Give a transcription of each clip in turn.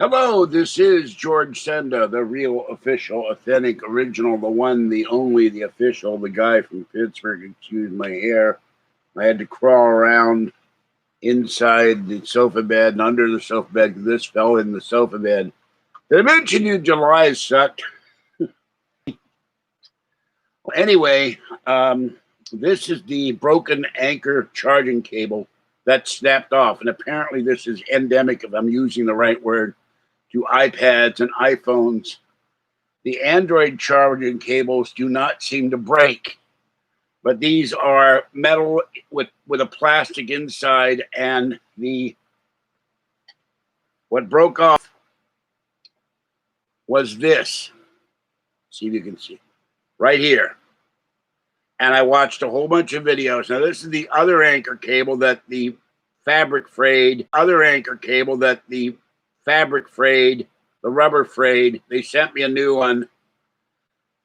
Hello, this is George Senda, the real, official, authentic, original, the one, the only, the official, the guy from Pittsburgh. Excuse my hair. I had to crawl around inside the sofa bed and under the sofa bed because this fell in the sofa bed. Did I mention you July sucked? Anyway, this is the broken anchor charging cable that snapped off. And apparently, this is endemic, if I'm using the right word, to iPads and iPhones. The Android charging cables do not seem to break, but these are metal with a plastic inside, and what broke off was this. See if you can see right here. And I watched a whole bunch of videos. Now this is the other anchor cable that the fabric frayed. The rubber frayed. They sent me a new one,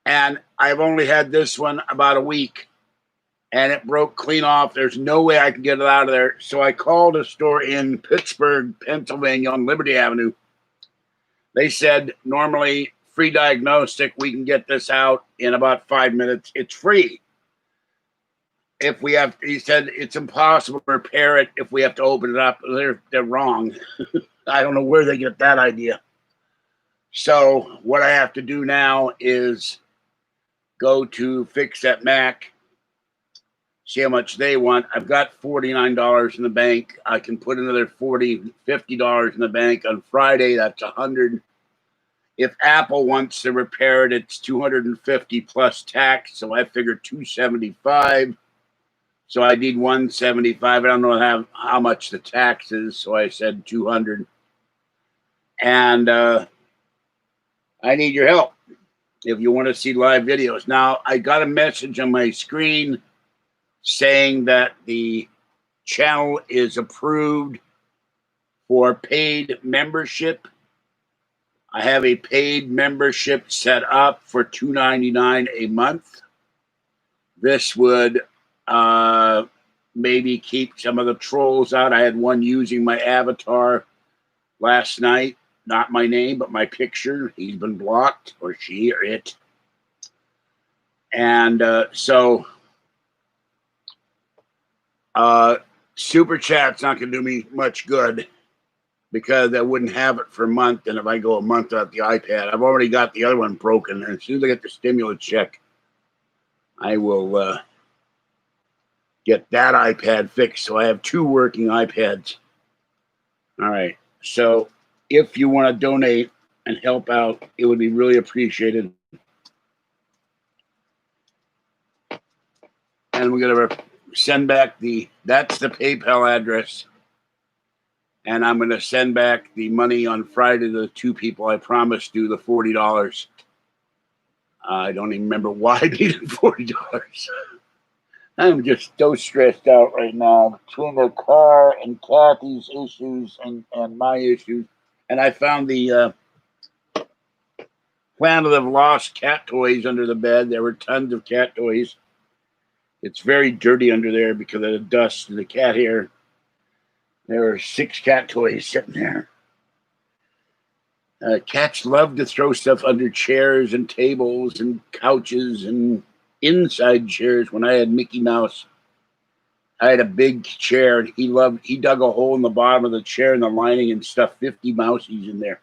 and I've only had this one about a week, and it broke clean off. There's no way I can get it out of there. So I called a store in Pittsburgh, Pennsylvania on Liberty Avenue. They said, normally free diagnostic, we can get this out in about 5 minutes. It's free. He said it's impossible to repair it if we have to open it up. They're wrong. I don't know where they get that idea. So what I have to do now is go to Fix That Mac, see how much they want. I've got $49 in the bank. I can put another $50 in the bank on Friday. That's $100. If Apple wants to repair it, it's $250 plus tax. So I figured $275. So I need $175. I don't know how much the tax is. So I said $200. And I need your help if you want to see live videos. Now, I got a message on my screen saying that the channel is approved for paid membership. I have a paid membership set up for $2.99 a month. This would maybe keep some of the trolls out. I had one using my avatar last night. Not my name, but my picture. He's been blocked, or she, or it. And so Super Chat's not going to do me much good because I wouldn't have it for a month. And if I go a month without the iPad, I've already got the other one broken. And as soon as I get the stimulus check, I will get that iPad fixed. So I have 2 working iPads. All right. So if you want to donate and help out, it would be really appreciated. And we're going to send back that's the PayPal address. And I'm going to send back the money on Friday to the 2 people I promised you the $40. I don't even remember why I needed $40. I'm just so stressed out right now between the car and Kathy's issues and my issues. And I found the Planet of Lost cat toys under the bed. There were tons of cat toys. It's very dirty under there because of the dust and the cat hair. There were 6 cat toys sitting there. Cats love to throw stuff under chairs and tables and couches and inside chairs. When I had Mickey Mouse, I had a big chair, and he dug a hole in the bottom of the chair and the lining and stuffed 50 mousies in there.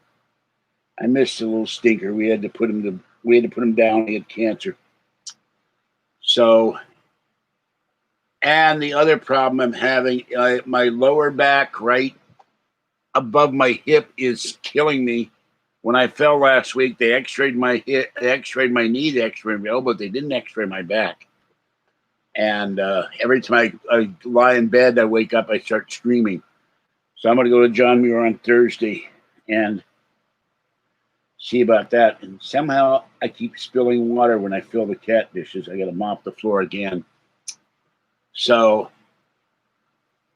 I missed the little stinker. We had to put him down. He had cancer. So, and the other problem I'm having, my lower back right above my hip is killing me. When I fell last week, they x-rayed my hip, they x-rayed my knee, they x-rayed my elbow, they didn't x-ray my back. And every time I lie in bed, I wake up, I start screaming. So I'm going to go to John Muir on Thursday and see about that. And somehow I keep spilling water when I fill the cat dishes. I got to mop the floor again. So,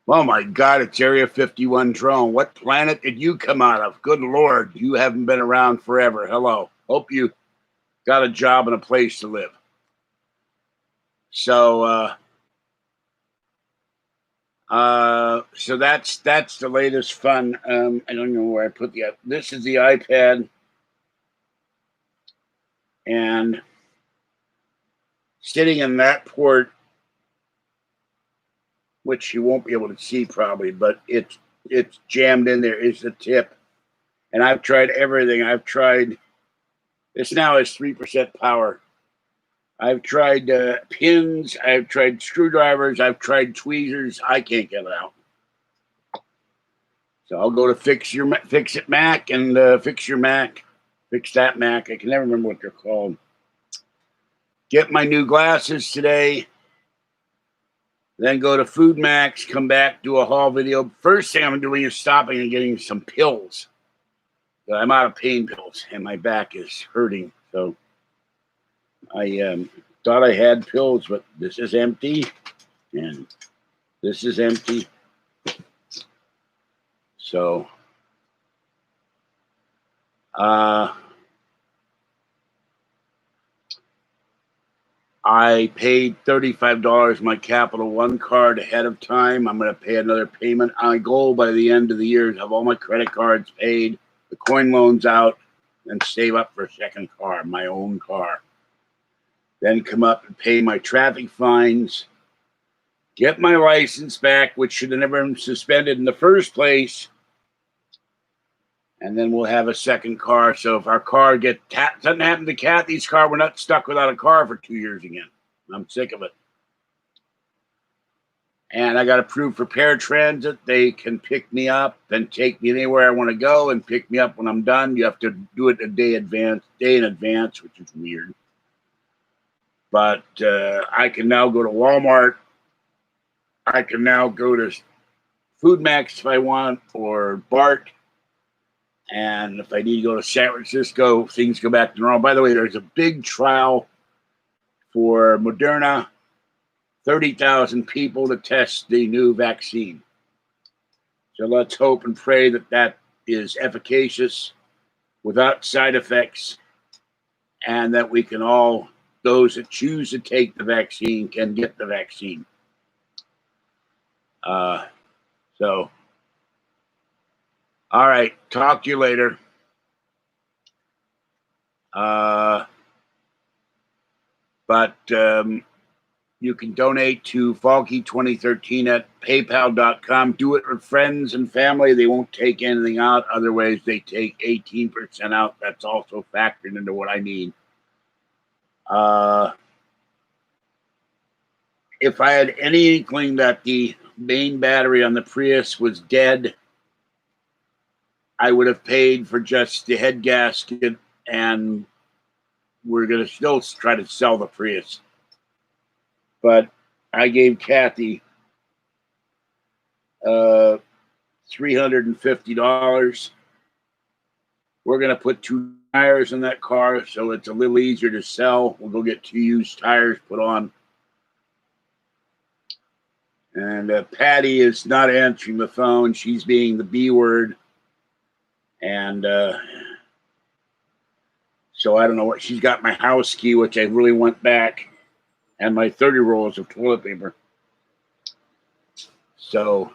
oh my God, it's Area 51 drone. What planet did you come out of? Good Lord, you haven't been around forever. Hello. Hope you got a job and a place to live. So, So that's the latest fun. I don't know where I put the. This is the iPad, and sitting in that port, which you won't be able to see probably, but it's jammed in there, is the tip. And I've tried everything. I've tried. This now has 3% power. I've tried pins. I've tried screwdrivers. I've tried tweezers. I can't get it out. So I'll go to Fix It Mac and fix your Mac. Fix that Mac. I can never remember what they're called. Get my new glasses today. Then go to Food Max. Come back, do a haul video. First thing I'm doing is stopping and getting some pills. I'm out of pain pills, and my back is hurting. So I thought I had pills, but this is empty, and this is empty. So, I paid $35 my Capital One card ahead of time. I'm going to pay another payment. My goal by the end of the year is have all my credit cards paid, the coin loans out, and save up for a second car, my own car. Then come up and pay my traffic fines, get my license back, which should have never been suspended in the first place, and then we'll have a second car. So if our car something happened to Kathy's car, we're not stuck without a car for 2 years again. I'm sick of it. And I got approved for paratransit. They can pick me up and take me anywhere I want to go and pick me up when I'm done. You have to do it a day in advance, which is weird. But I can now go to Walmart. I can now go to Food Max if I want, or BART. And if I need to go to San Francisco, things go back to normal. By the way, there's a big trial for Moderna, 30,000 people to test the new vaccine. So let's hope and pray that that is efficacious without side effects, and that we can all, those that choose to take the vaccine, can get the vaccine. So, all right. Talk to you later. But you can donate to Falky 2013 at paypal.com. Do it with friends and family. They won't take anything out. Otherwise, they take 18% out. That's also factored into what I need. If I had any inkling that the main battery on the Prius was dead, I would have paid for just the head gasket, and we're going to still try to sell the Prius. But I gave Kathy $350. We're going to put 2 tires in that car, so it's a little easier to sell. We'll go get 2 used tires put on. And Patty is not answering the phone. She's being the B word. And so I don't know what. She's got my house key, which I really want back, and my 30 rolls of toilet paper. So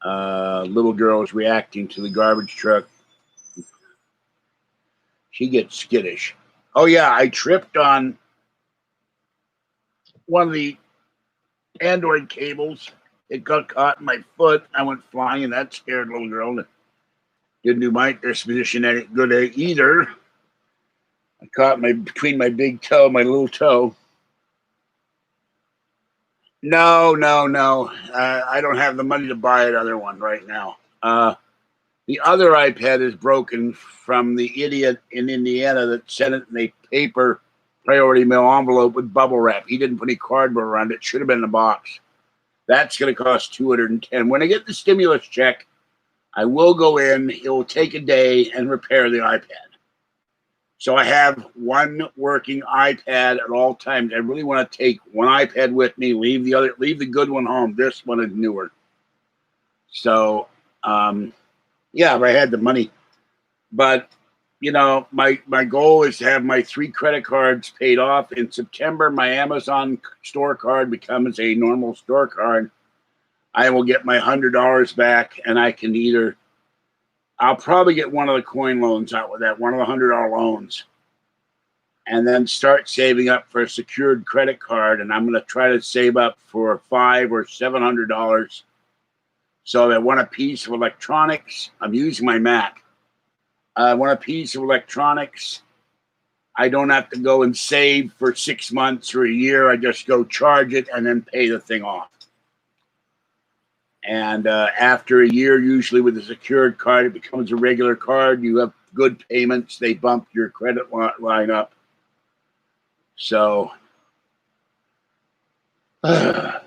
little girl is reacting to the garbage truck. She gets skittish. Oh, yeah, I tripped on one of the Android cables. It got caught in my foot. I went flying, and that scared little girl. Didn't do my disposition any good either. I caught between my big toe, my little toe. No. I don't have the money to buy another one right now. The other iPad is broken from the idiot in Indiana that sent it in a paper priority mail envelope with bubble wrap. He didn't put any cardboard around it. Should have been in the box. That's going to cost $210. When I get the stimulus check, I will go in. It will take a day and repair the iPad. So I have one working iPad at all times. I really want to take one iPad with me, leave the good one home. This one is newer. So, yeah, if I had the money. But, you know, my goal is to have my 3 credit cards paid off. In September, my Amazon store card becomes a normal store card. I will get my $100 back, and I can I'll probably get one of the coin loans out with that, one of the $100 loans, and then start saving up for a secured credit card. And I'm going to try to save up for $500 or $700. So I want a piece of electronics. I'm using my Mac. I want a piece of electronics. I don't have to go and save for 6 months or a year. I just go charge it and then pay the thing off. And after a year, usually with a secured card, it becomes a regular card. You have good payments. They bump your credit line up. So, so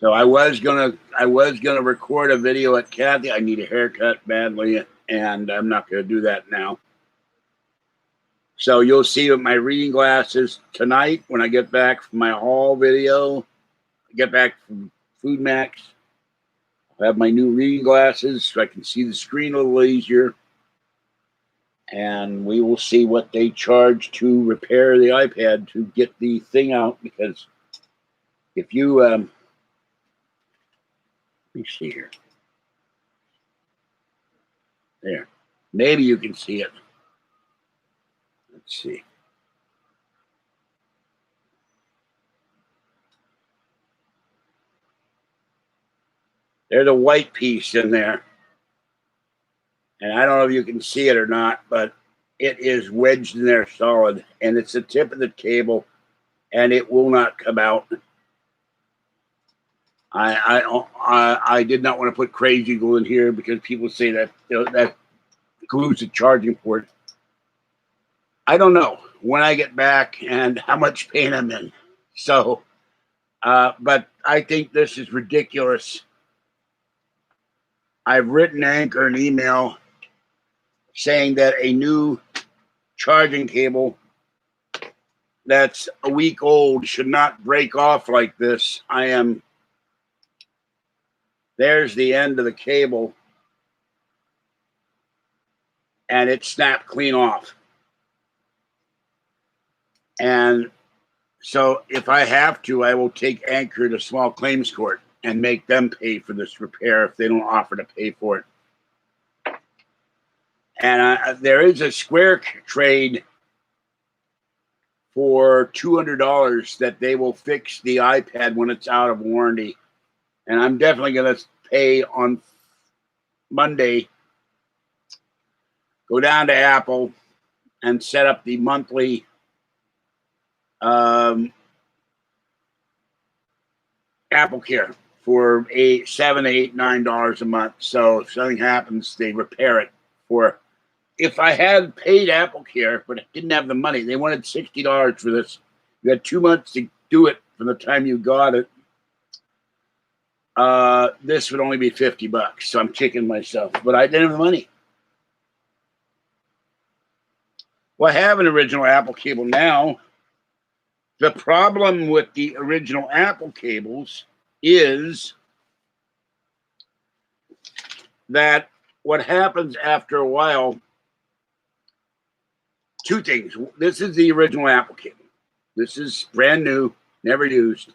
I was gonna record a video at Kathy. I need a haircut badly, and I'm not gonna do that now. So you'll see with my reading glasses tonight when I get back from my haul video. I get back from Food Max. I'll have my new reading glasses so I can see the screen a little easier. And we will see what they charge to repair the iPad to get the thing out. Because if you, let me see here. There. Maybe you can see it. Let's see. There's a white piece in there. And I don't know if you can see it or not, but it is wedged in there solid. And it's the tip of the cable, and it will not come out. I did not want to put crazy glue in here because people say that that glues the charging port. I don't know when I get back and how much pain I'm in. So, but I think this is ridiculous. I've written Anchor an email saying that a new charging cable that's a week old should not break off like this. There's the end of the cable, and it snapped clean off. And so if I have to, I will take Anchor to small claims court and make them pay for this repair if they don't offer to pay for it. And there is a Square trade for $200 that they will fix the iPad when it's out of warranty. And I'm definitely going to pay on Monday, go down to Apple and set up the monthly Apple Care for $7, $8, $9 a month. So if something happens, they repair it. For if I had paid Apple Care but I didn't have the money, they wanted $60 for this. You had 2 months to do it from the time you got it. This would only be $50. So I'm kicking myself, but I didn't have the money. Well, I have an original Apple cable now. The problem with the original Apple cables is that what happens after a while, two things. This is the original Apple cable. This is brand new, never used.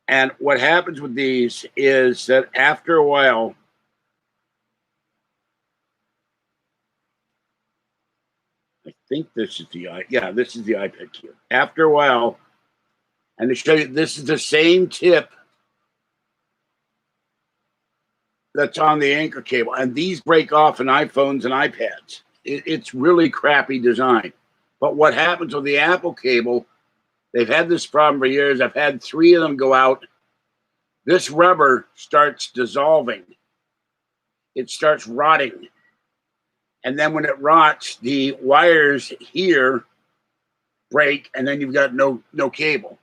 And what happens with these is that after a while, I think this is this is the iPad cable. After a while, and to show you, this is the same tip that's on the Anchor cable. And these break off in iPhones and iPads. It's really crappy design. But what happens with the Apple cable, they've had this problem for years. I've had 3 of them go out. This rubber starts dissolving. It starts rotting. And then when it rots, the wires here break, and then you've got no cable.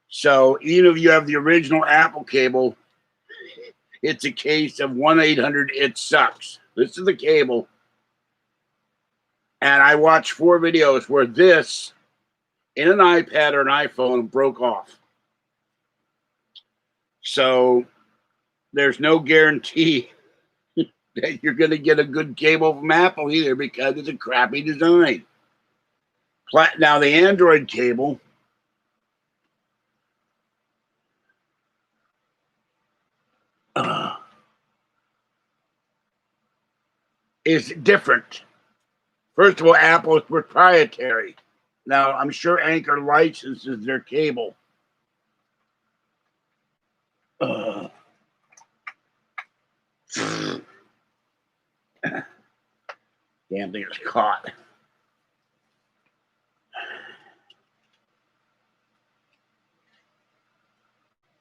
So even if you have the original Apple cable, it's a case of 1-800-IT-SUCKS. This is the cable. And I watched 4 videos where this, in an iPad or an iPhone, broke off. So there's no guarantee that you're going to get a good cable from Apple either because it's a crappy design. Now the Android cable is different. First of all, Apple is proprietary. Now, I'm sure Anchor licenses their cable. Damn thing is caught.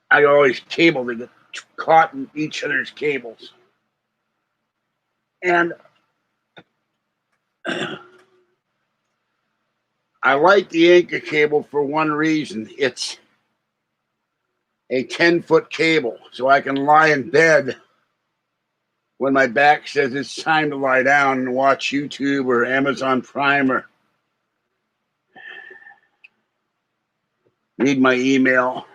I always cable, they get caught in each other's cables. And I like the Anchor cable for one reason. It's a 10-foot cable, so I can lie in bed when my back says it's time to lie down and watch YouTube or Amazon Prime or read my email.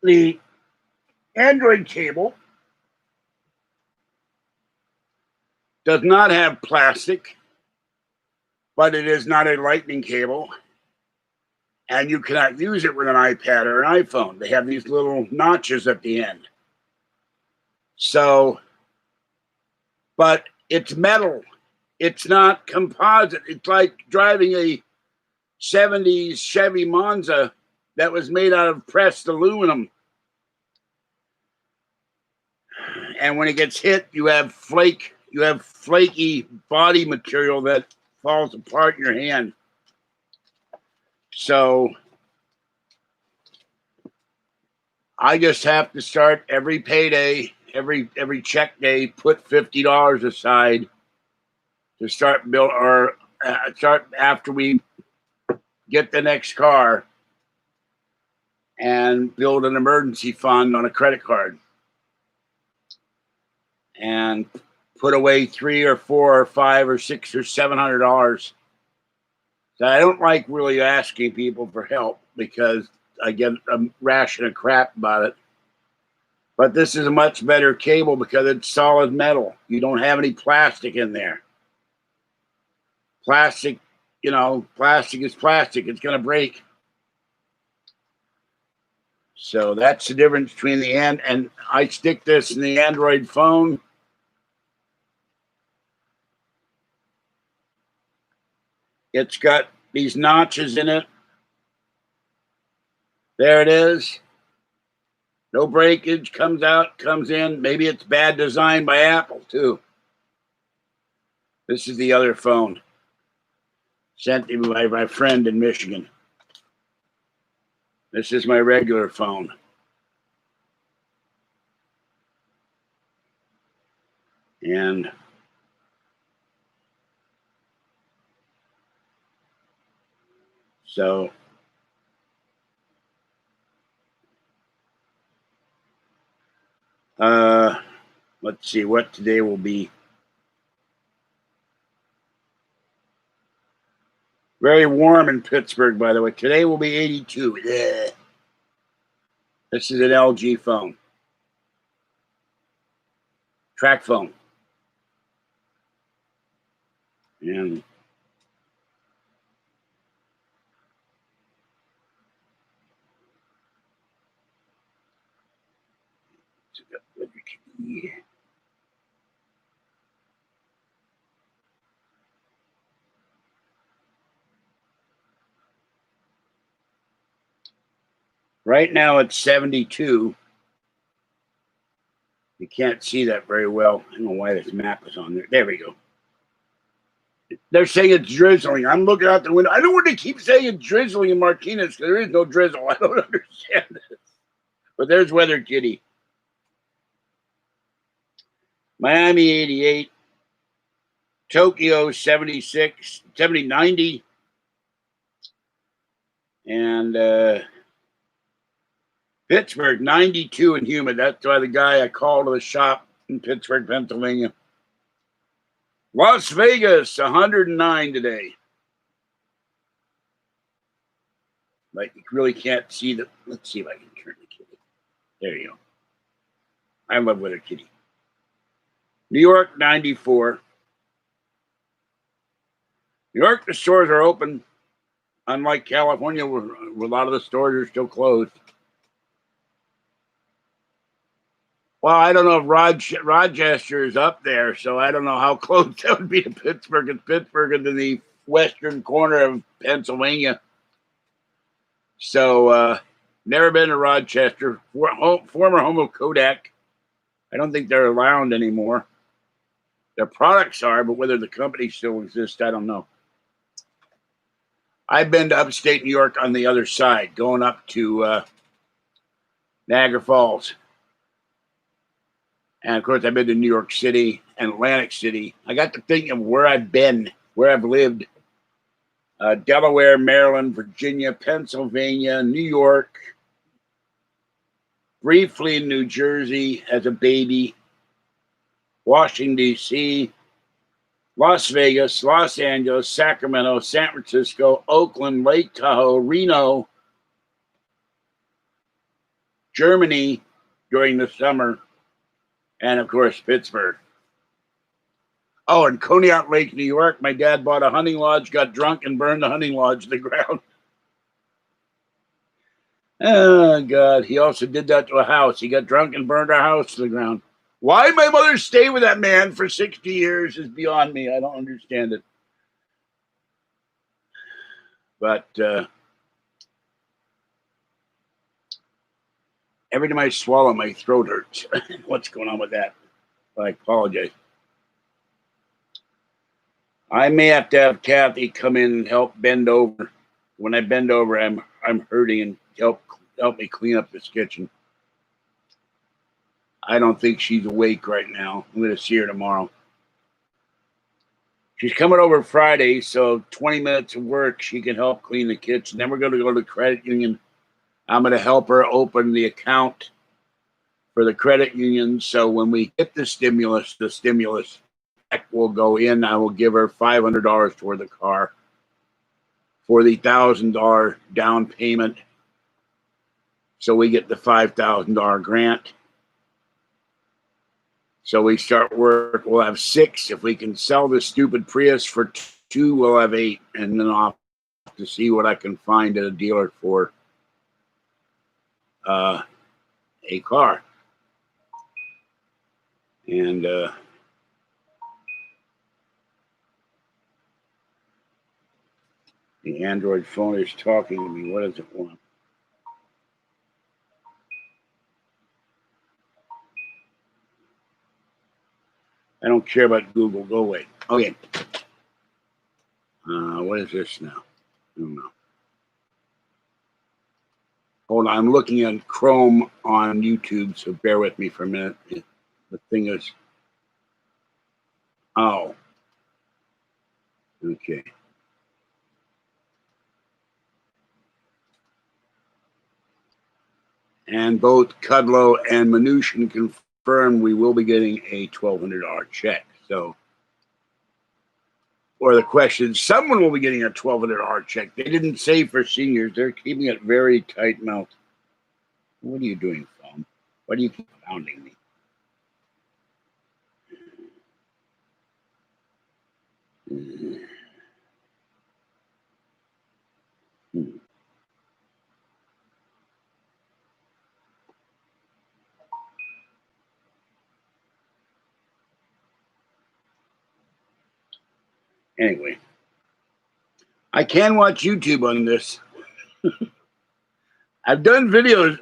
The Android cable does not have plastic, but it is not a lightning cable. And you cannot use it with an iPad or an iPhone. They have these little notches at the end. So, but it's metal. It's not composite. It's like driving a 70s Chevy Monza that was made out of pressed aluminum. And when it gets hit, you have flaky body material that falls apart in your hand. So I just have to start every payday, every check day, put $50 aside to start start after we get the next car and build an emergency fund on a credit card and put away $300 or $400 or $500 or $600 or $700. So I don't like really asking people for help because I get a ration of crap about it. But this is a much better cable because it's solid metal. You don't have any plastic in there. Plastic, plastic is plastic. It's going to break. So that's the difference between the end. And I stick this in the Android phone. It's got these notches in it. There it is. No breakage, comes out, comes in. Maybe it's bad design by Apple, too. This is the other phone. Sent to me by my friend in Michigan. This is my regular phone. And so let's see what today will be. Very warm in Pittsburgh, by the way. Today will be 82. Yeah. This is an LG phone. Track phone. And right now it's 72. You can't see that very well. I don't know why this map is on there. There we go. They're saying it's drizzling. I'm looking out the window. I don't want to keep saying it's drizzling in Martinez because there is no drizzle. I don't understand this. But there's Weather Kitty. Miami 88. Tokyo 76, 90. And Pittsburgh 92 and humid. That's why the guy I called to the shop in Pittsburgh, Pennsylvania. Las Vegas 109 today. Like you really can't see the. Let's see if I can turn the kitty. There you go. I love Weather Kitty. New York 94. New York, the stores are open. Unlike California, where a lot of the stores are still closed. Well, I don't know if Rochester is up there, so I don't know how close that would be to Pittsburgh. It's Pittsburgh into the western corner of Pennsylvania. So, never been to Rochester. Former home of Kodak. I don't think they're around anymore. Their products are, but whether the company still exists, I don't know. I've been to upstate New York on the other side, going up to Niagara Falls. And, of course, I've been to New York City and Atlantic City. I got to think of where I've been, where I've lived. Delaware, Maryland, Virginia, Pennsylvania, New York. Briefly in New Jersey as a baby. Washington, D.C., Las Vegas, Los Angeles, Sacramento, San Francisco, Oakland, Lake Tahoe, Reno, Germany during the summer, and, of course, Pittsburgh. Oh, and Conneaut Lake, New York. My dad bought a hunting lodge, got drunk, and burned the hunting lodge to the ground. Oh, God. He also did that to a house. He got drunk and burned our house to the ground. Why my mother stayed with that man for 60 years is beyond me. I don't understand it. But every time I swallow, my throat hurts. What's going on with that? I apologize. I may have to have Kathy come in and help bend over. When I bend over, I'm hurting, and help me clean up this kitchen. I don't think she's awake right now. I'm going to see her tomorrow. She's coming over Friday, so 20 minutes of work, she can help clean the kitchen. Then we're going to go to the credit union. I'm going to help her open the account for the credit union. So when we get the stimulus check will go in. I will give her $500 toward the car for the $1,000 down payment. So we get the $5,000 grant. So we start work. We'll have 6. If we can sell this stupid Prius for 2, we'll have 8. And then I'll have to see what I can find at a dealer for a car. And the Android phone is talking to me. What does it want? I don't care about Google. Go away. Okay. What is this now? I don't know. Hold on. I'm looking at Chrome on YouTube, so bear with me for a minute. The thing is... Oh. Okay. And both Kudlow and Mnuchin confirmed we will be getting a $1,200 check. So, or the question, someone will be getting a $1,200 check. They didn't say for seniors. They're keeping it very tight mouth. What are you doing, phone? Why do you keep pounding me? Anyway, I can watch YouTube on this. I've done videos.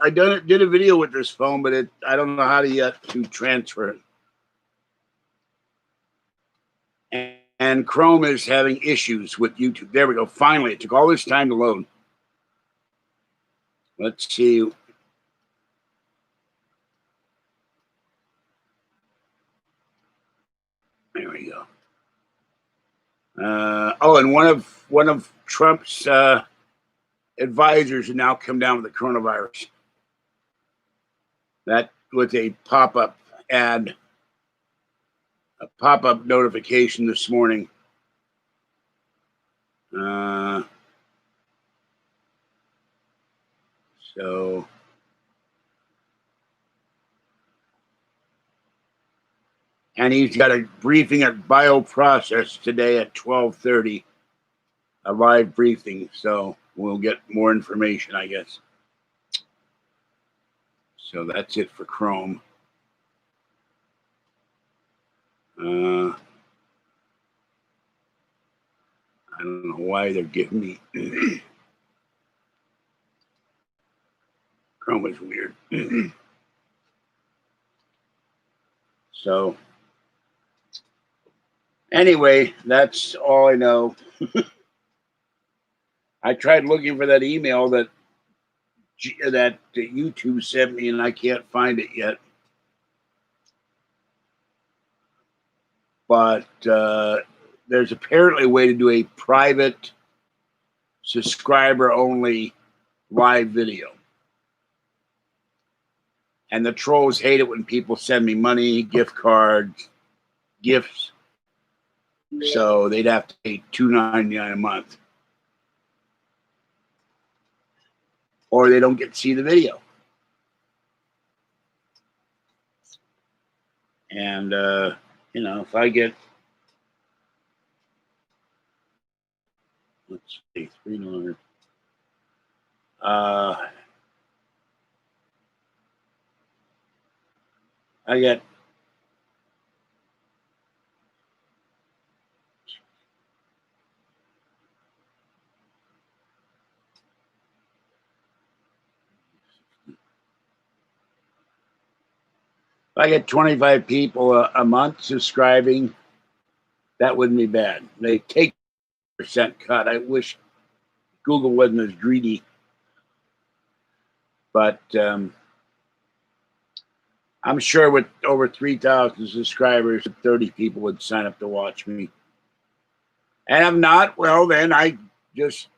Did a video with this phone, but I don't know how to yet to transfer it. And Chrome is having issues with YouTube. There we go. Finally, it took all this time to load. Let's see. There we go. And one of Trump's advisors has now come down with the coronavirus. That was a pop-up ad, a pop-up notification this morning. So and he's got a briefing at Bioprocess today at 12:30. a live briefing, so we'll get more information, I guess. So that's it for Chrome. I don't know why they're giving me Chrome is weird. So anyway, that's all I know. I tried looking for that email that YouTube sent me, and I can't find it yet. But there's apparently a way to do a private subscriber-only live video. And the trolls hate it when people send me money, gift cards, gifts. So they'd have to pay $2.99 a month. Or they don't get to see the video. And, if I get, let's see, $3. I get if I get 25 people a month subscribing, that wouldn't be bad. They take a % cut. I wish Google wasn't as greedy. But I'm sure with over 3,000 subscribers, 30 people would sign up to watch me. And if not, well, then I just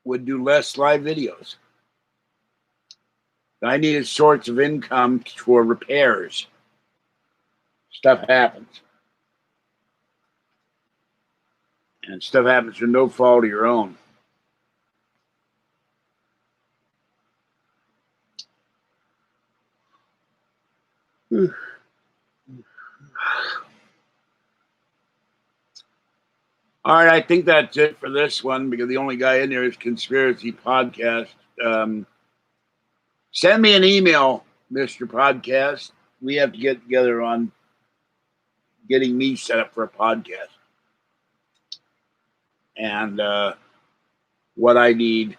would do less live videos. I needed source of income for repairs. Stuff happens. And stuff happens for no fault of your own. All right, I think that's it for this one because the only guy in there is Conspiracy Podcast. Send me an email, Mr. Podcast. We have to get together on getting me set up for a podcast. And what I need,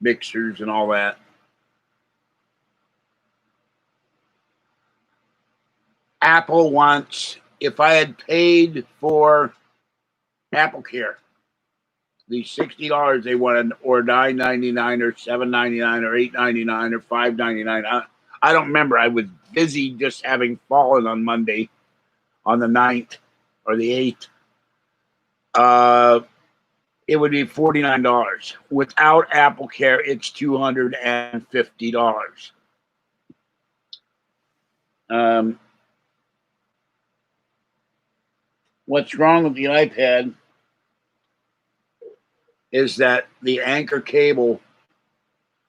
mixers and all that. Apple wants, if I had paid for AppleCare, the $60 they wanted, or $9.99 or $7.99 or $8.99 or $5.99. I don't remember. I was busy just having fallen on Monday, on the 9th or the 8th. It would be $49. Without AppleCare, it's $250. What's wrong with the iPad is that the anchor cable,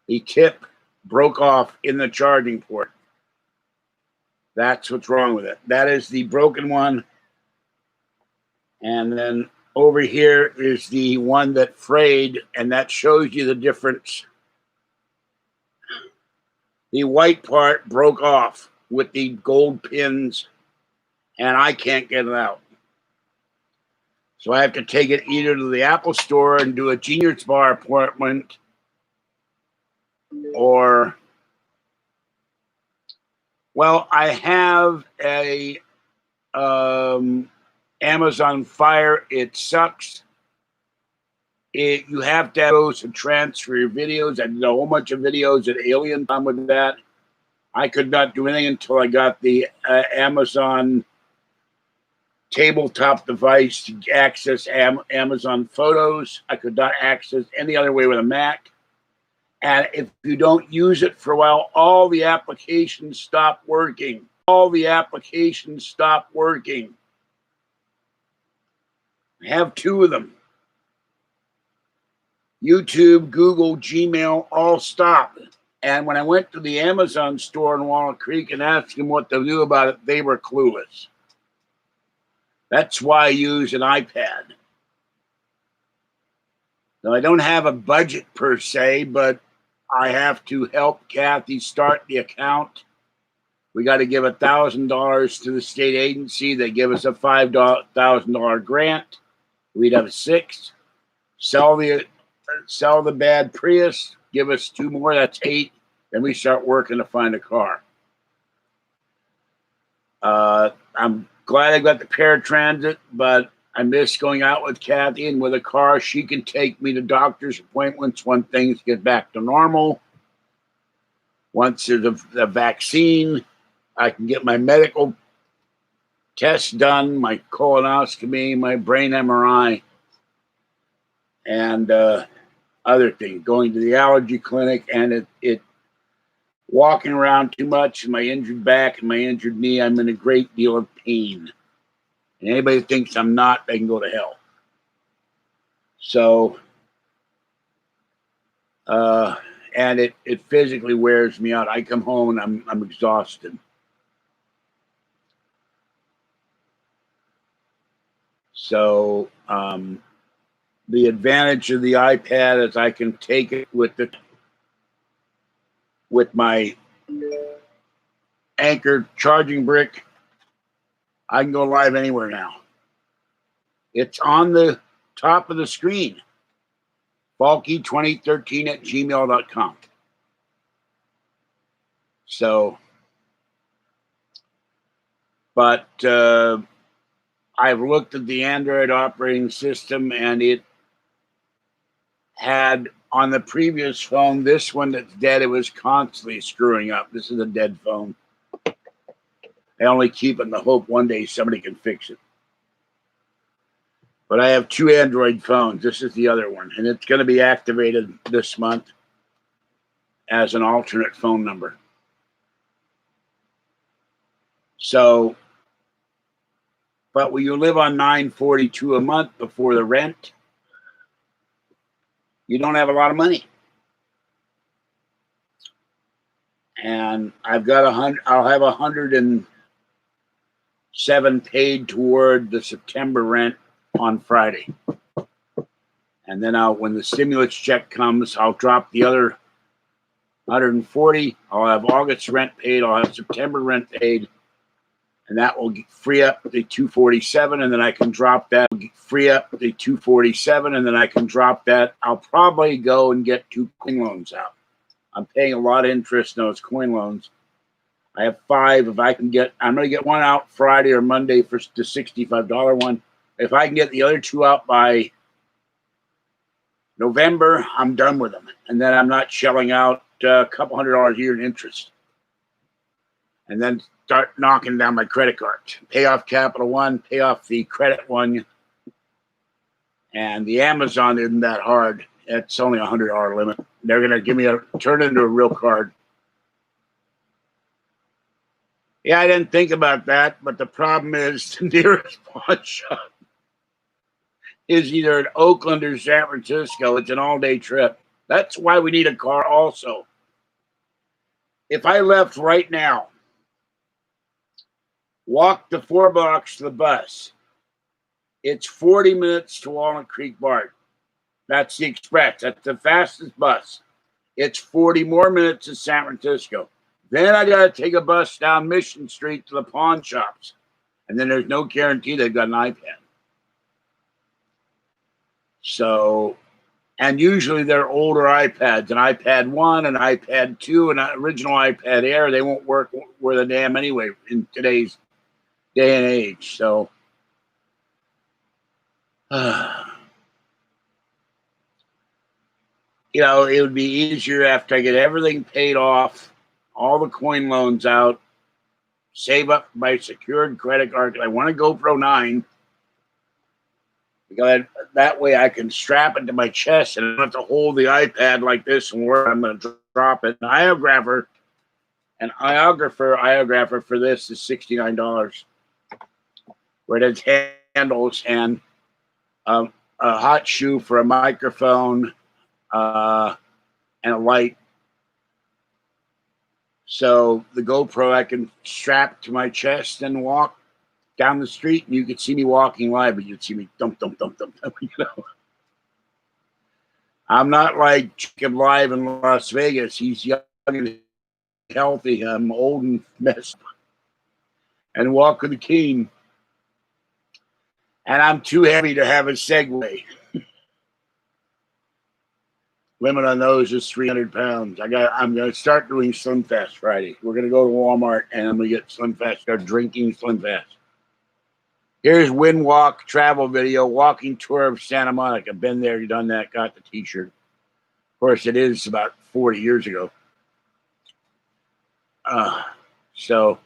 the tip, broke off in the charging port. That's what's wrong with it. That is the broken one. And then over here is the one that frayed, and that shows you the difference. The white part broke off with the gold pins, and I can't get it out. So I have to take it either to the Apple store and do a Genius Bar appointment, or, well, I have a Amazon Fire. It sucks. You have to have those to transfer your videos. I did a whole bunch of videos at Alien Time with that. I could not do anything until I got the Amazon tabletop device to access Amazon Photos. I could not access any other way with a Mac. And if you don't use it for a while, all the applications stop working. All the applications stop working. I have 2 of them. YouTube, Google, Gmail, all stop. And when I went to the Amazon store in Walnut Creek and asked them what to do about it, they were clueless. That's why I use an iPad. Now, I don't have a budget per se, but I have to help Kathy start the account. We got to give $1,000 to the state agency. They give us a $5,000 grant. We'd have 6. Sell the bad Prius. Give us 2 more. That's 8. Then we start working to find a car. I'm glad I got the paratransit, but I miss going out with Kathy, and with a car, she can take me to doctor's appointments when things get back to normal. Once there's a vaccine, I can get my medical tests done, my colonoscopy, my brain MRI, and other things. Going to the allergy clinic, and it walking around too much, and my injured back and my injured knee, I'm in a great deal of pain. And anybody that thinks I'm not, they can go to hell. So, and it physically wears me out. I come home and I'm exhausted. So, the advantage of the iPad is I can take it with my Anker charging brick. I can go live anywhere now. It's on the top of the screen. Falky2013@gmail.com. So, but I've looked at the Android operating system, and it had on the previous phone, this one that's dead, it was constantly screwing up. This is a dead phone. I only keep it in the hope one day somebody can fix it. But I have 2 Android phones. This is the other one, and it's going to be activated this month as an alternate phone number. So, but when you live on $9.42 a month before the rent, you don't have a lot of money. And I've got I'll have 107 paid toward the September rent on Friday. And then when the stimulus check comes, I'll drop the other 140. I'll have August rent paid. I'll have September rent paid. And that will free up the 247, and then I can drop that. Free up the 247, and then I can drop that. I'll probably go and get 2 coin loans out. I'm paying a lot of interest in those coin loans. I have 5. If I can get, I'm going to get one out Friday or Monday for the $65 one. If I can get the other 2 out by November, I'm done with them. And then I'm not shelling out a couple $100 a year in interest. And then start knocking down my credit cards. Pay off Capital One, pay off the credit one. And the Amazon isn't that hard. It's only a $100 limit. They're going to give me turn it into a real card. Yeah, I didn't think about that, but the problem is the nearest pawn shop is either in Oakland or San Francisco. It's an all-day trip. That's why we need a car also. If I left right now, walked the 4 blocks to the bus, it's 40 minutes to Walnut Creek BART. That's the express. That's the fastest bus. It's 40 more minutes to San Francisco. Then I got to take a bus down Mission Street to the pawn shops. And then there's no guarantee they've got an iPad. So, and usually they're older iPads, an iPad 1, an iPad 2, an original iPad Air. They won't work worth a damn anyway in today's day and age. So, you know, it would be easier after I get everything paid off, all the coin loans out, save up my secured credit card. I want a GoPro 9. Because that way I can strap it to my chest and I don't have to hold the iPad like this and where I'm going to drop it. An iographer for this is $69. Where it has handles and a hot shoe for a microphone and a light. So the GoPro I can strap to my chest and walk down the street, and you could see me walking live, but you'd see me thump, thump, thump, thump, thump, you know. I'm not like Chicken Live in Las Vegas. He's young and healthy. I'm old and messed up and walk with a cane. And I'm too heavy to have a Segway. Limit on those is 300 pounds. I'm going to start doing Slim Fast Friday. We're going to go to Walmart and I'm going to get Slim Fast, start drinking Slim Fast. Here's Wind Walk travel video, walking tour of Santa Monica. Been there, done that, got the t-shirt. Of course, it is about 40 years ago. So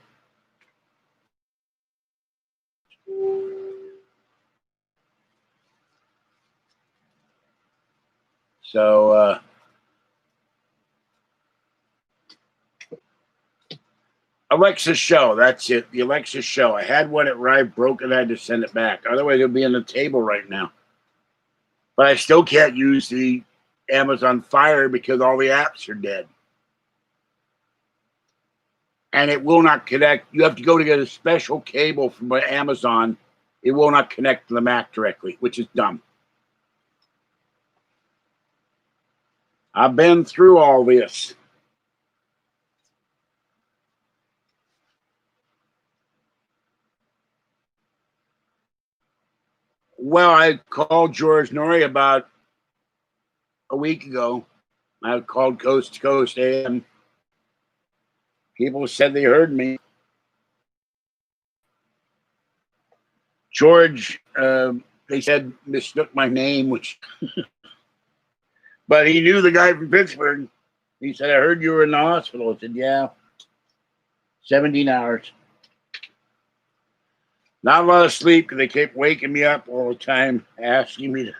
Alexa show, that's it. The Alexa show. I had one at arrived broken. I had to send it back. Otherwise, it'll be on the table right now. But I still can't use the Amazon Fire because all the apps are dead. And it will not connect. You have to go to get a special cable from Amazon. It will not connect to the Mac directly, which is dumb. I've been through all this. Well, I called George Norrie about a week ago. I called Coast to Coast AM. People said they heard me. George, they said, mistook my name, which, but he knew the guy from Pittsburgh. He said, I heard you were in the hospital. I said, yeah, 17 hours. Not a lot of sleep because they kept waking me up all the time, asking me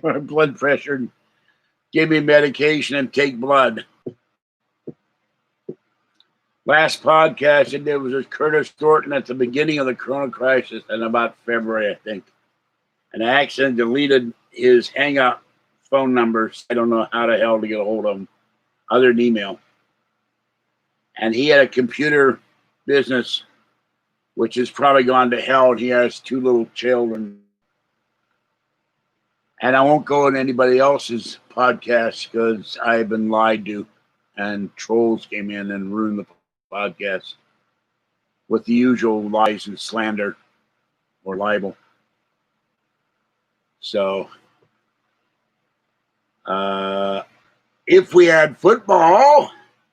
for blood pressure, and give me medication and take blood. Last podcast I did was with Curtis Thornton at the beginning of the Corona crisis in about February, I think. And I accidentally deleted his Hangout phone numbers. I don't know how the hell to get a hold of him other than email. And he had a computer business, which has probably gone to hell. And he has 2 little children. And I won't go on anybody else's podcast because I've been lied to. And trolls came in and ruined the podcast with the usual lies and slander or libel. So, if we had football,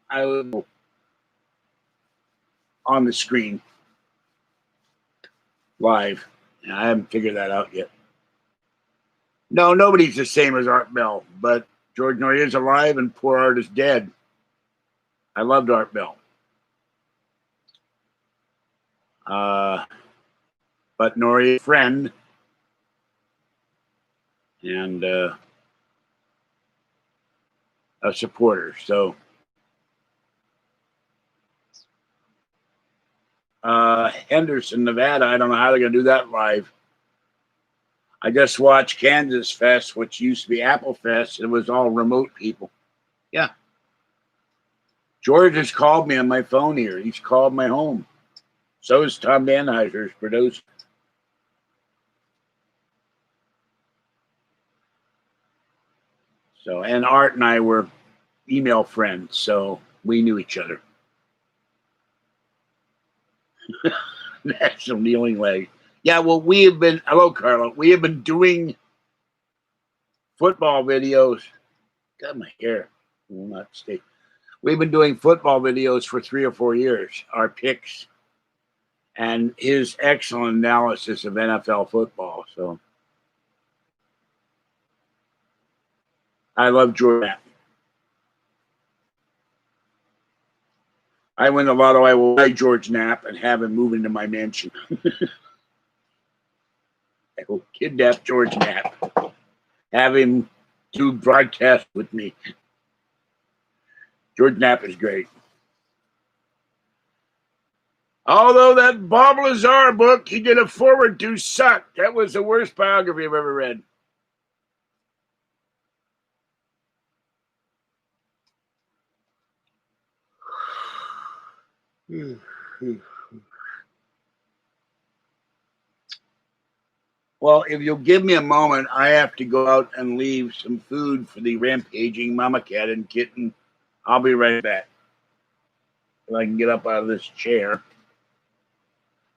I would on the screen live. I haven't figured that out yet. No, nobody's the same as Art Bell, but George Norrie is alive and poor Art is dead. I loved Art Bell. But Norrie, friend, and a supporter. So Henderson, Nevada, I don't know how they're going to do that live. I just watched Kansas Fest, which used to be Apple Fest. It was all remote people. Yeah. George has called me on my phone here. He's called my home. So is Tom Danheiser's producer. So, and Art and I were email friends, so we knew each other. National Kneeling Leg. Yeah, well, we have been, hello, Carlo. We have been doing football videos. God, my hair will not stay. We've been doing football videos for 3 or 4 years, our picks, and his excellent analysis of NFL football. So I love Jordan. I win the lotto, I will buy George Knapp and have him move into my mansion. I will kidnap George Knapp, have him do broadcast with me. George Knapp is great. Although that Bob Lazar book he did a forward to sucked. That was the worst biography I've ever read. Well, if you'll give me a moment, I have to go out and leave some food for the rampaging mama cat and kitten. I'll be right back. If I can get up out of this chair.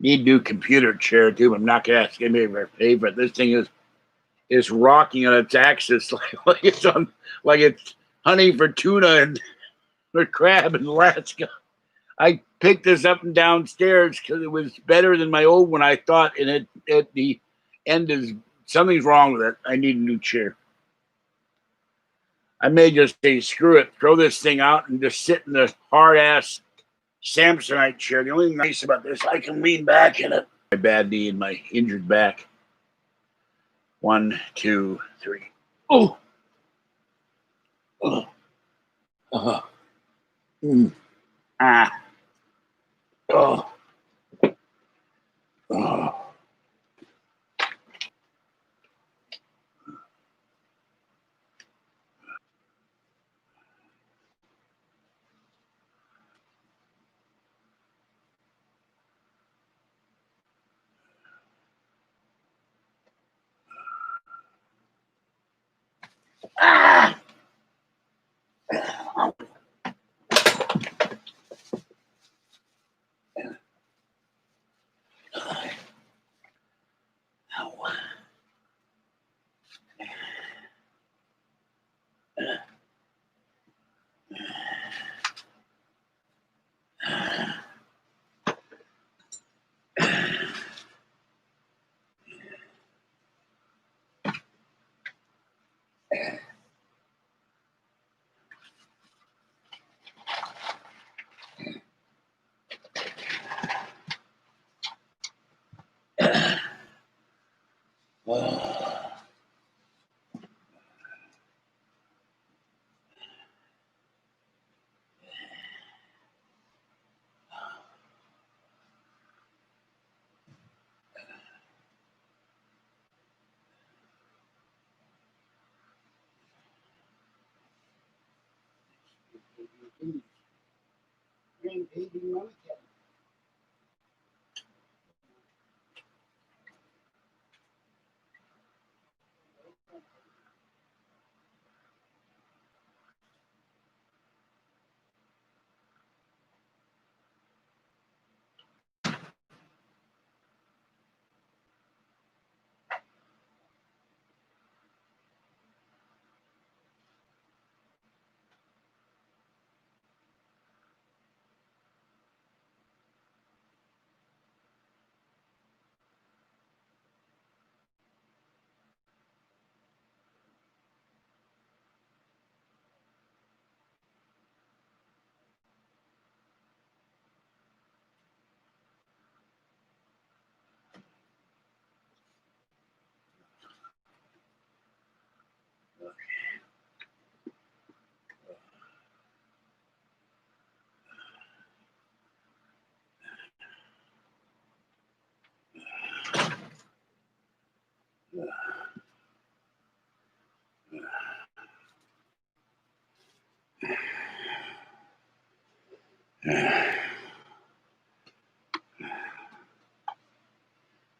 Need a new computer chair too, but I'm not gonna ask anybody for a favor. This thing is rocking on its axis like it's hunting for tuna and for crab in Alaska. I picked this up and downstairs because it was better than my old one, I thought, and it at the end is something's wrong with it. I need a new chair. I may just say screw it, throw this thing out and just sit in the hard ass Samsonite chair. The only thing nice about this, I can lean back in it. My bad knee and my injured back. 1, 2, 3. Oh. Oh. Ah. Oh. Oh. Ah.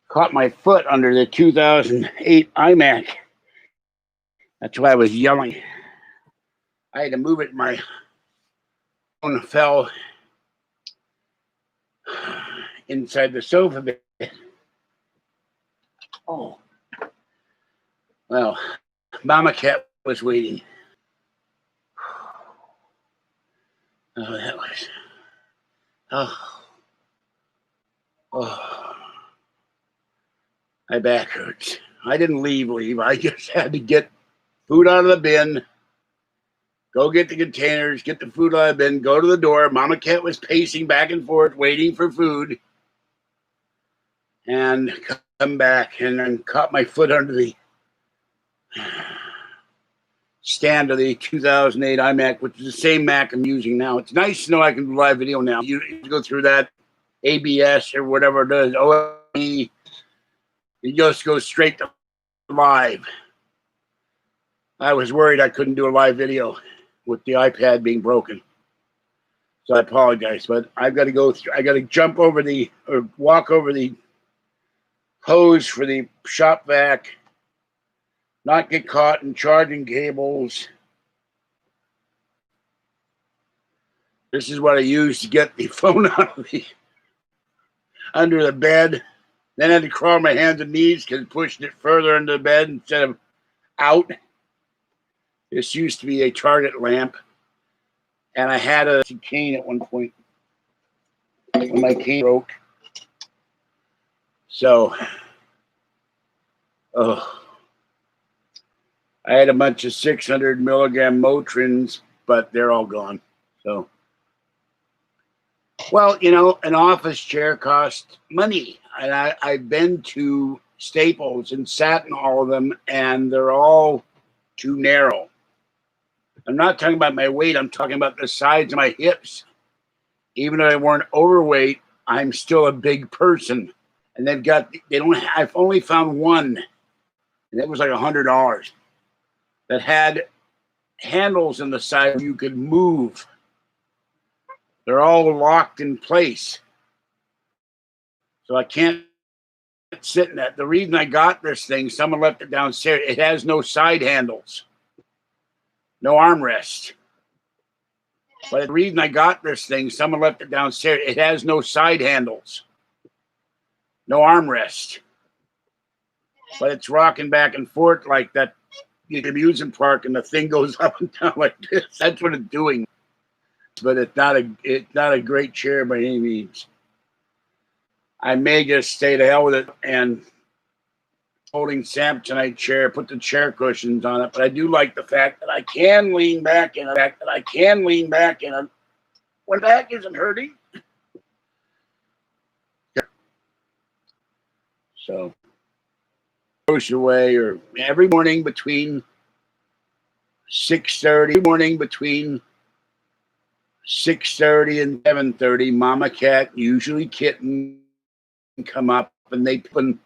Caught my foot under the 2008 iMac. That's why I was yelling. I had to move it. My phone fell inside the sofa bed. Oh. Well, Mama Cat was waiting. Oh, that was. Oh. Oh. My back hurts. I didn't leave. I just had to get food out of the bin, go get the containers, get the food out of the bin, go to the door. Mama Cat was pacing back and forth, waiting for food, and come back and then caught my foot under the stand of the 2008 iMac, which is the same Mac I'm using now. It's nice to know I can do live video now. You go through that ABS or whatever it is, OLE, you just go straight to live. I was worried I couldn't do a live video with the iPad being broken. So I apologize, but I've got to go through, I got to jump over or walk over the hose for the shop vac, not get caught in charging cables. This is what I used to get the phone out of the under the bed. Then I had to crawl on my hands and knees because pushing it further into the bed instead of out. This used to be a Target lamp, and I had a cane at one point when my cane broke. So, I had a bunch of 600 milligram Motrins, but they're all gone. So, well, you know, an office chair costs money. And I've been to Staples and sat in all of them, and they're all too narrow. I'm not talking about my weight. I'm talking about the size of my hips. Even though I weren't overweight, I'm still a big person. And I've only found one, and it was like $100, that had handles in the side you could move. They're all locked in place. So I can't sit in that. The reason I got this thing, someone left it downstairs. It has no side handles, no armrest. But the reason I got this thing, someone left it downstairs. It has no side handles, no armrest. But it's rocking back and forth like that amusement park, and the thing goes up and down like this. That's what it's doing. But it's not a great chair by any means. I may just stay to hell with it and holding Samsonite chair, put the chair cushions on it. But I do like the fact that I can lean back in it. When back isn't hurting. So goes away, or every morning between 6:30 and 7:30, Mama Cat, usually Kitten, come up and they put in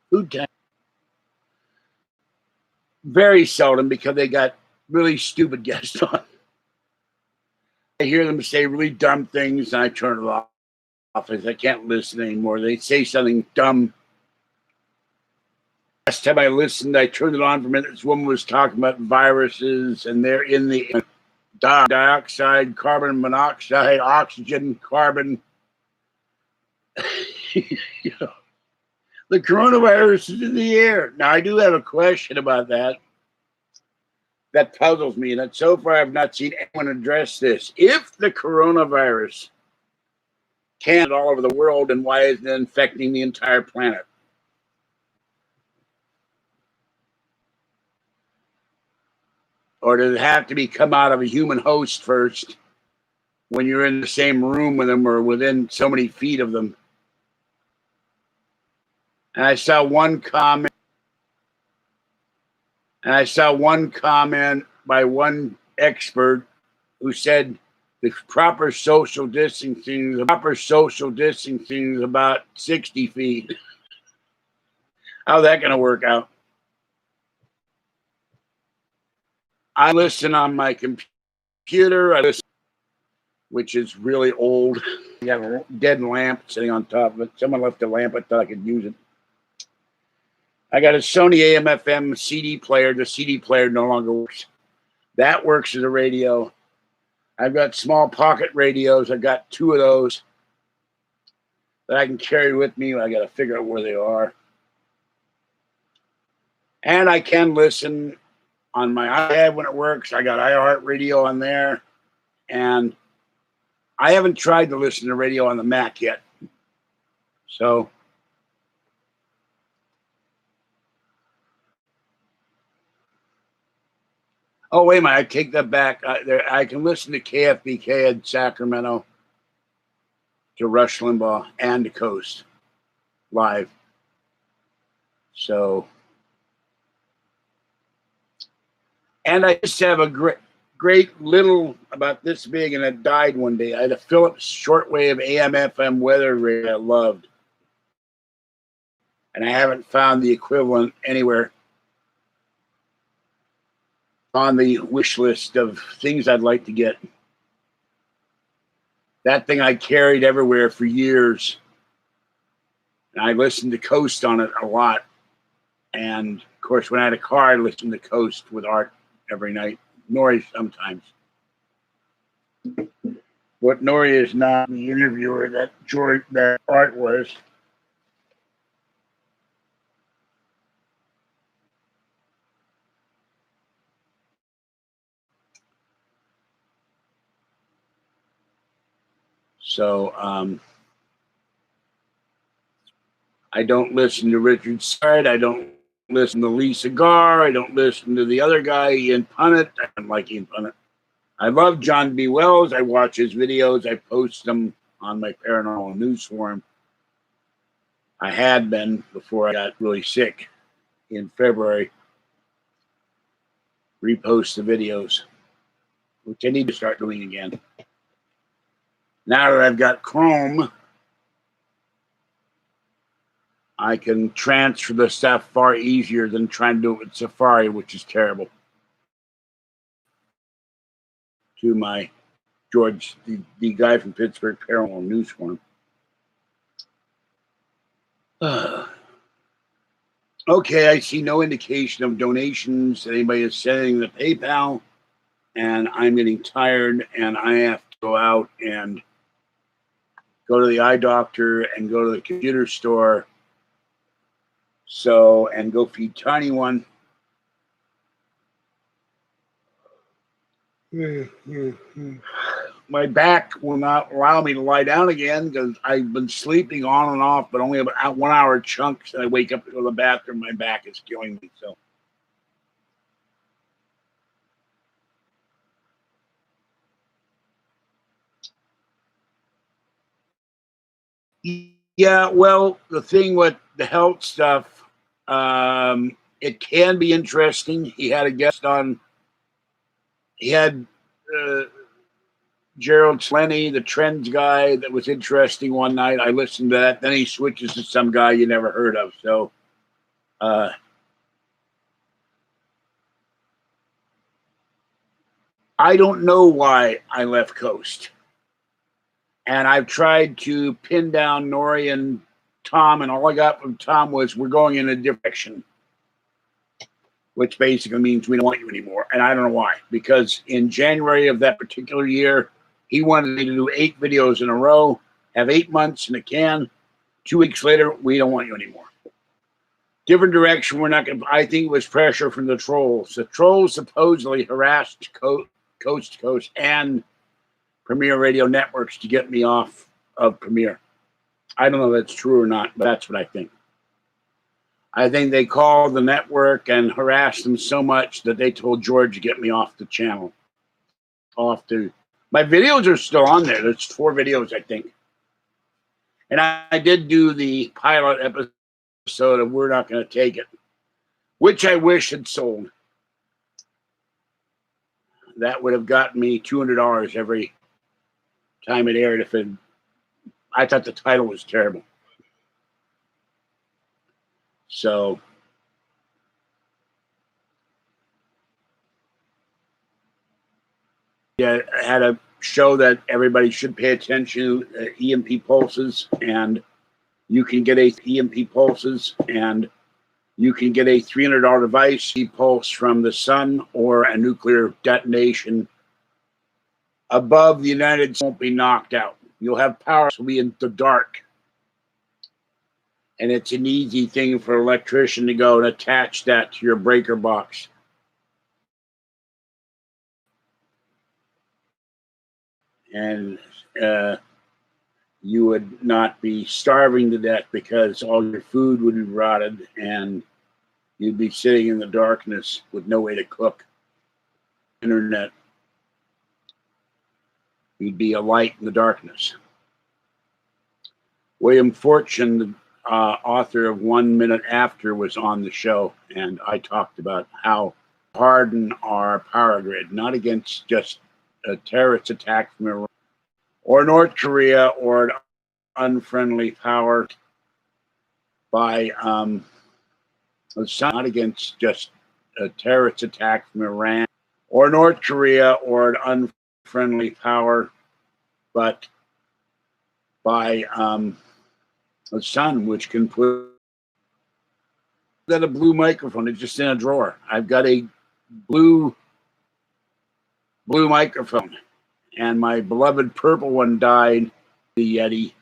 food time. Very seldom, because they got really stupid guests on. I hear them say really dumb things and I turn it off. I can't listen anymore. They say something dumb. Last time I listened, I turned it on for a minute. This woman was talking about viruses, and they're in the dioxide, carbon monoxide, oxygen, carbon. You know, the coronavirus is in the air. Now, I do have a question about that. That puzzles me, and so far I've not seen anyone address this. If the coronavirus can all over the world, and why isn't it infecting the entire planet? Or does it have to come out of a human host first when you're in the same room with them or within so many feet of them? And I saw one comment by one expert who said the proper social distancing is about 60 feet. How's that going to work out? I listen on my computer, which is really old. I got a dead lamp sitting on top of it. Someone left a lamp. I thought I could use it. I got a Sony AM/FM CD player. The CD player no longer works. That works as a radio. I've got small pocket radios. I've got 2 of those that I can carry with me. I got to figure out where they are. And I can listen on my iPad when it works. I got iHeartRadio on there. And I haven't tried to listen to radio on the Mac yet. So oh, wait a minute. I take that back. I can listen to KFBK in Sacramento, to Rush Limbaugh, and to Coast live. So, and I just have a great little about this big, and it died one day. I had a Philips shortwave AM/FM weather radio I loved. And I haven't found the equivalent anywhere on the wish list of things I'd like to get. That thing I carried everywhere for years. And I listened to Coast on it a lot. And of course, when I had a car, I listened to Coast with Art every night. Nori sometimes. But Nori is not the interviewer that Art was. So I don't listen to Richard Side. I don't listen to Lee Cigar. I don't listen to the other guy, Ian Punnett. I don't like Ian Punnett. I love John B. Wells. I watch his videos. I post them on my paranormal news forum. I had been before I got really sick in February. Repost the videos, which I need to start doing again. Now that I've got Chrome, I can transfer the stuff far easier than trying to do it with Safari, which is terrible. To my George, the guy from Pittsburgh Paranormal News Forum. Okay, I see no indication of donations that anybody is sending to PayPal, and I'm getting tired, and I have to go out and go to the eye doctor and go to the computer store. So, and go feed Tiny One. My back will not allow me to lie down again because I've been sleeping on and off, but only about 1 hour chunks. And I wake up to go to the bathroom. My back is killing me. So, yeah, well, the thing with the health stuff, it can be interesting. He had a guest on. He had Gerald Slenny, the trends guy, that was interesting one night. I listened to that. Then he switches to some guy you never heard of. So, I don't know why I left Coast. And I've tried to pin down Nori and Tom, and all I got from Tom was, we're going in a direction, which basically means we don't want you anymore. And I don't know why. Because in January of that particular year, he wanted me to do 8 videos in a row, have 8 months in a can. 2 weeks later, we don't want you anymore. Different direction. We're not going to. I think it was pressure from the trolls. The trolls supposedly harassed Coast to Coast and Premier Radio Networks to get me off of Premier. I don't know if that's true or not, but that's what I think. I think they called the network and harassed them so much that they told George to get me off the channel. My videos are still on there. There's 4 videos, I think. And I did do the pilot episode of We're Not Going to Take It, which I wish had sold. That would have gotten me $200 every time it aired. I thought the title was terrible. So, yeah, I had a show that everybody should pay attention to, EMP pulses, and you can get EMP pulses, and you can get a $300 device, pulse from the sun or a nuclear detonation above the United States. Won't be knocked out. You'll have power. Will be in the dark. And it's an easy thing for an electrician to go and attach that to your breaker box. And you would not be starving to death because all your food would be rotted and you'd be sitting in the darkness with no way to cook. Internet. You'd be a light in the darkness. William Fortune, the author of 1 Minute After, was on the show, and I talked about how harden our power grid, not against just a terrorist attack from Iran or North Korea or an unfriendly power by not against just a terrorist attack from Iran or North Korea or an unfriendly power, but by a son, which can put that a blue microphone. It's just in a drawer. I've got a blue microphone, and my beloved purple one died. The Yeti.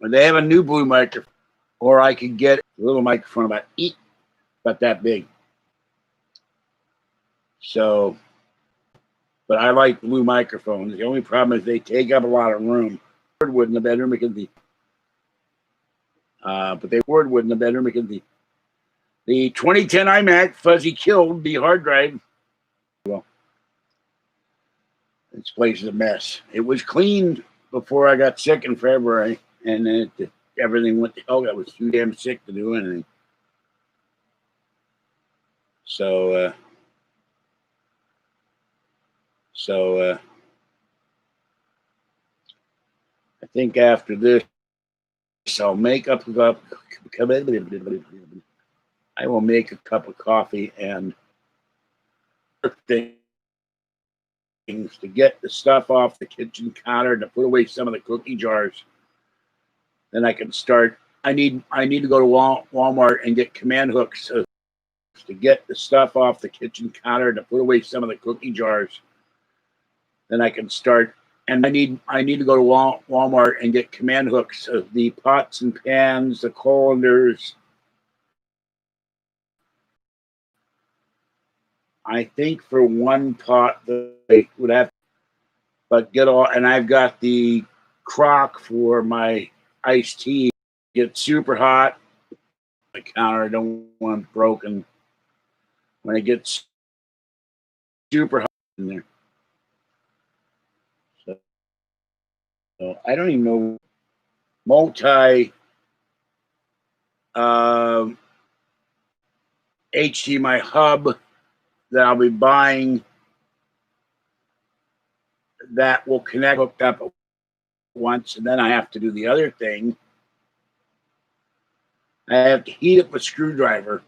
But they have a new blue microphone, or I could get a little microphone about that big. So, but I like blue microphones. The only problem is they take up a lot of room. Wood in the bedroom because wood in the bedroom because the 2010 iMac fuzzy killed the hard drive. Well, this place is a mess. It was cleaned before I got sick in February, and then everything went to hell. I was too damn sick to do anything. So I think after this, I'll make up I will make a cup of coffee and things to get the stuff off the kitchen counter, to put away some of the cookie jars. Then I can start. I need to go to Walmart and get command hooks to get the stuff off the kitchen counter, to put away some of the cookie jars. Then I can start. And I need to go to Walmart and get command hooks of the pots and pans, the colanders. I think for one pot they would have, but get all. And I've got the crock for my iced tea. Get super hot. The counter, I don't want it broken. When it gets super hot in there. So I don't even know. Multi HDMI hub that I'll be buying that will connect hooked up at once, and then I have to do the other thing. I have to heat it with a screwdriver,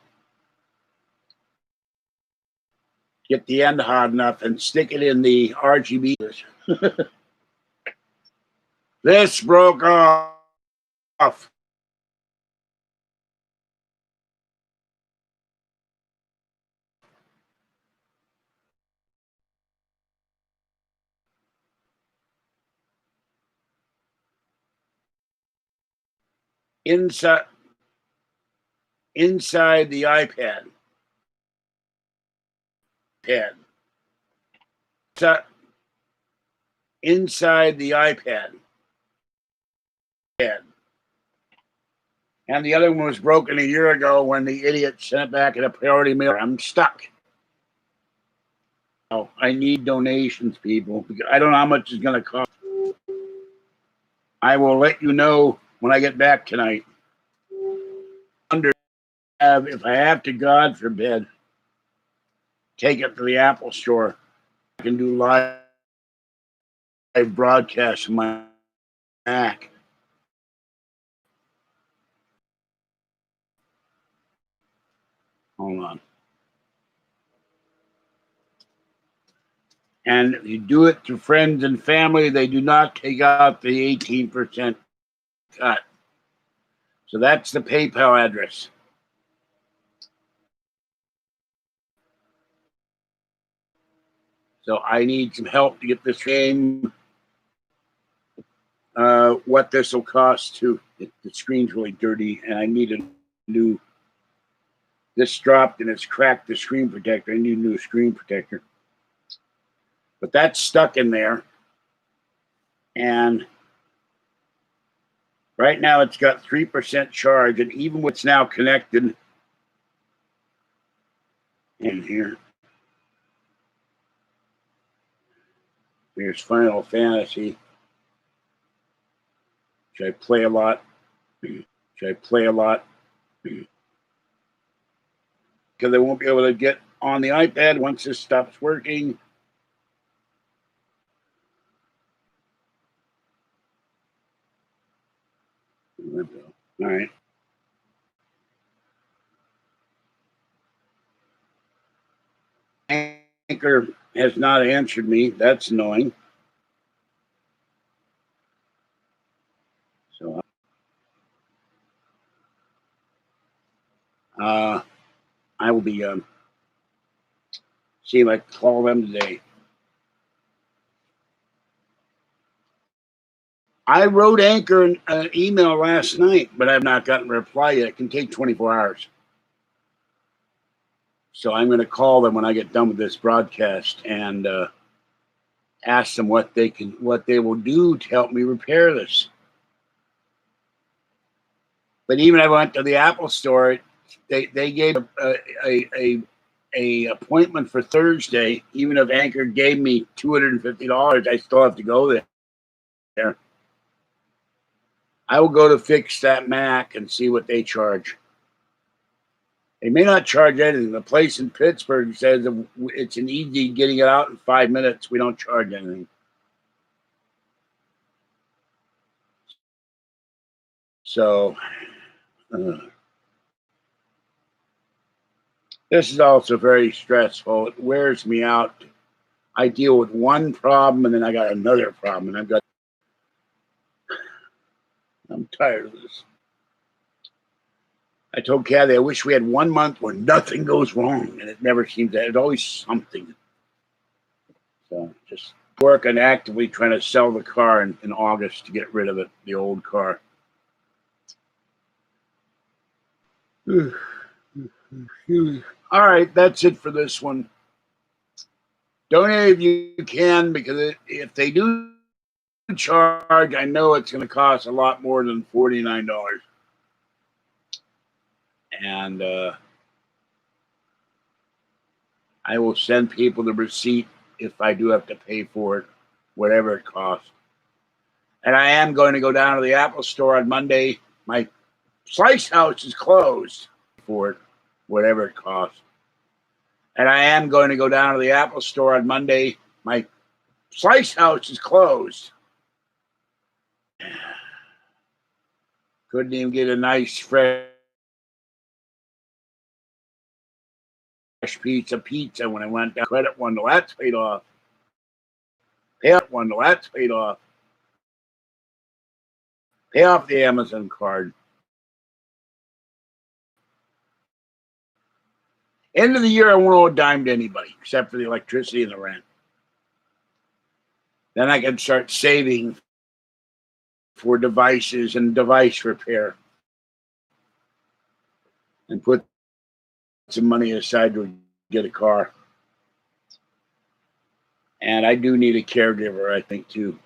get the end hot enough, and stick it in the RGB. This broke off. Inside the iPad. Inside the iPad. And the other one was broken a year ago when the idiot sent it back in a priority mail. I'm stuck. Oh, I need donations, people. I don't know how much it's going to cost. I will let you know when I get back tonight. If I have to, God forbid, take it to the Apple store, I can do live broadcasts on my Mac. Hold on. And if you do it to friends and family, they do not take out the 18% cut. So that's the PayPal address. So I need some help to get this game. What this will cost too. The screen's really dirty, and I need a new. This dropped and it's cracked the screen protector. I need a new screen protector. But that's stuck in there, and right now it's got 3% charge, and even what's now connected in here. Here's Final Fantasy, which I play a lot. Because I won't be able to get on the iPad once this stops working. All right. Anchor has not answered me. That's annoying. So will be see if I can call them today. I wrote Anchor an email last night, but I have not gotten a reply yet. It can take 24 hours. So I'm going to call them when I get done with this broadcast and ask them what they will do to help me repair this. But even I went to the Apple store, they gave a appointment for Thursday. Even if Anchor gave me $250, I still have to go there. I will go to fix that Mac and see what they charge. They may not charge anything. The place in Pittsburgh says it's an easy getting it out in 5 minutes. We don't charge anything. So this is also very stressful. It wears me out. I deal with one problem and then I got another problem, and I'm tired of this. I told Kathy I wish we had 1 month where nothing goes wrong, and it never seems that. It's always something. So just working actively trying to sell the car in August to get rid of it, the old car. All right, that's it for this one. Donate if you can, because if they do charge, I know it's going to cost a lot more than $49. And I will send people the receipt if I do have to pay for it, whatever it costs. And I am going to go down to the Apple store on Monday. My slice house is closed for it, whatever it costs. And I am going to go down to the Apple store on Monday. My slice house is closed. Couldn't even get a nice fresh pizza when I went down. Credit one, well, that's paid off. Pay off one, well, that's paid off. Pay off the Amazon card. End of the year, I won't owe a dime to anybody except for the electricity and the rent. Then I can start saving for devices and device repair and put some money aside to get a car. And I do need a caregiver, I think, too.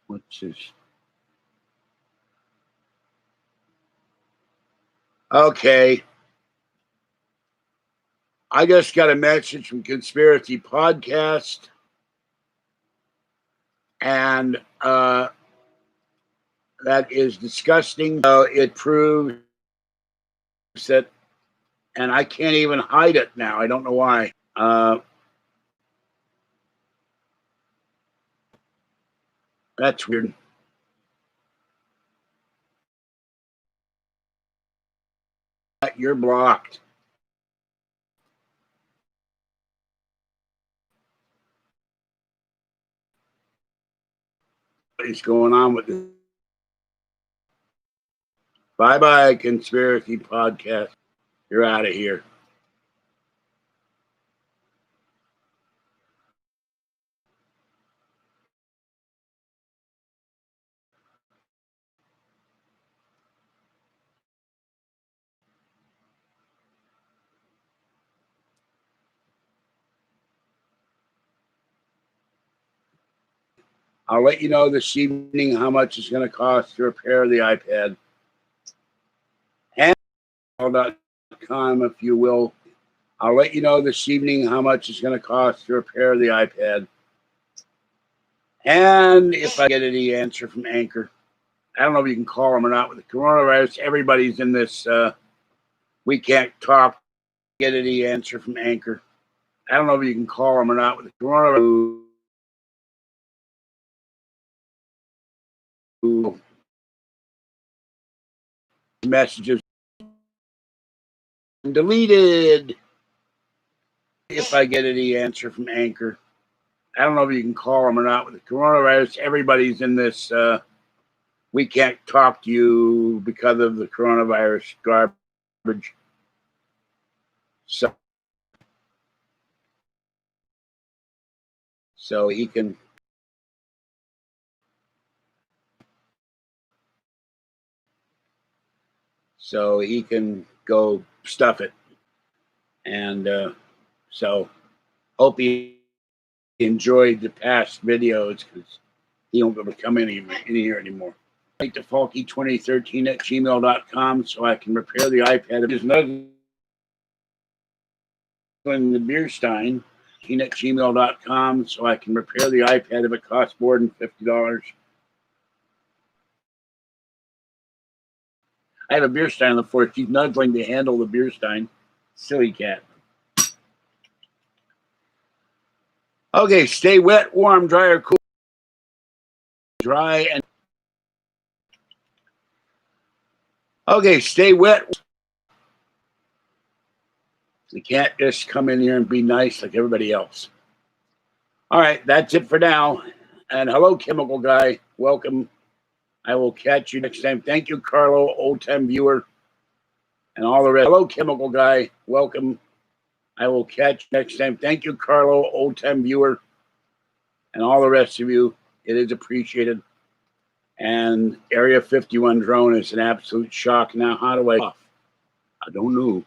What's this? Okay. I just got a message from Conspiracy Podcast. And that is disgusting. It proves that, and I can't even hide it now. I don't know why. That's weird. You're blocked. What is going on with this? Bye-bye, Conspiracy Podcast. You're out of here. I'll let you know this evening how much it's going to cost to repair the iPad. And.com, if you will. I'll let you know this evening how much it's going to cost to repair the iPad. And if I get any answer from Anchor. I don't know if you can call them or not. With the coronavirus, everybody's in this we can't talk, get any answer from Anchor. I don't know if you can call them or not. With the coronavirus, messages deleted. If I get any answer from Anchor. I don't know if you can call them or not. With the coronavirus, everybody's in this we can't talk to you because of the coronavirus garbage. So he can go stuff it. And so hope he enjoyed the past videos, because he won't be able to come in here anymore. Like the Falky2013@gmail.com so I can repair the iPad. It is nuggling the beer stein. At gmail.com so I can repair the iPad if it costs more than $50. I have a beer stein on the floor. She's nuzzling to handle the beer stein. Silly cat. Okay, stay wet, warm, dry, or cool. Dry and okay, stay wet. You can't just come in here and be nice like everybody else. All right, that's it for now. And hello, Chemical Guy. Welcome. I will catch you next time. Thank you, Carlo, old-time viewer, and all the rest. Hello, Chemical Guy. Welcome. I will catch you next time. Thank you, Carlo, old-time viewer, and all the rest of you. It is appreciated. And Area 51 drone is an absolute shock. Now, how do I off? I don't know.